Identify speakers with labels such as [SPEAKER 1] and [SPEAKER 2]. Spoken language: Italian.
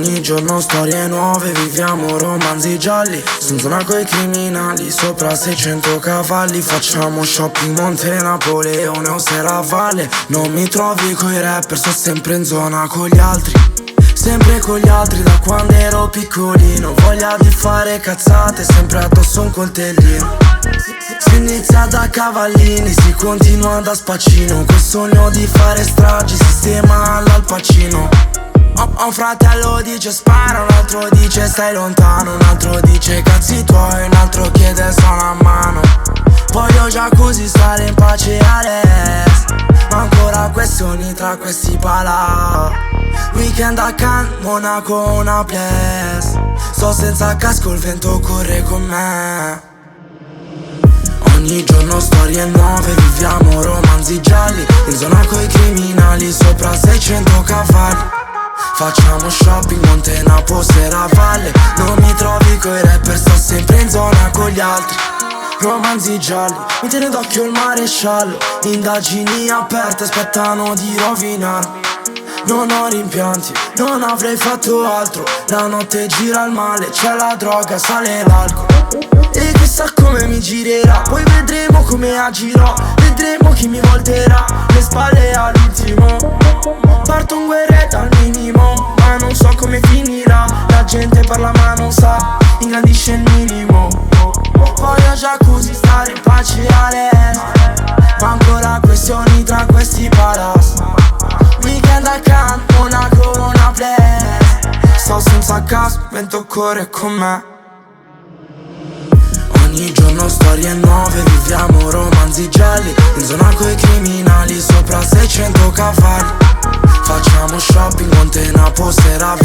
[SPEAKER 1] Ogni giorno storie nuove, viviamo romanzi gialli. Su in zona coi criminali, sopra 600 cavalli. Facciamo shopping Monte Napoleone o Serravalle. Non mi trovi coi rapper, sto sempre in zona con gli altri. Sempre con gli altri da quando ero piccolino. Voglia di fare cazzate, sempre addosso un coltellino. Si inizia da cavallini, si continua da spaccino. Col sogno di fare stragi, sistema all'Al Pacino. Ho un fratello dice spara, un altro dice stai lontano, un altro dice cazzi tuoi, un altro chiede suona a mano. Voglio jacuzzi, stare in pace Alex, ma ancora questioni tra questi palà. Weekend a Cannes, Monaco, una place. Sto senza casco, il vento corre con me. Ogni giorno storie nuove, viviamo romanzi gialli. In zona coi criminali, sopra 600 cavalli. Facciamo shopping, Monte Napo, Serravalle. Non mi trovi coi rapper, sto sempre in zona con gli altri. Romanzi gialli, mi tiene d'occhio il maresciallo. Indagini aperte, aspettano di rovinarmi. Non ho rimpianti, non avrei fatto altro. La notte gira il male, c'è la droga, sale l'alcol. E chissà come mi girerà, poi vedremo come agirò. Vedremo chi mi volterà, le spalle all'ultimo. Parto in guerretta al minimo, ma non so come finirà. La gente parla ma non sa, ingrandisce il minimo. Voglio jacuzzi, stare in pace Alex, ma ancora questioni tra questi paras. Weekend a Cannes, Monaco, una place. Sto senza casco, vento corre con me. Ogni giorno storie nuove, viviamo romanzi gialli. In zona coi criminali, sopra 600 cavalli. Facciamo shopping, Monte Napo, Serravalle.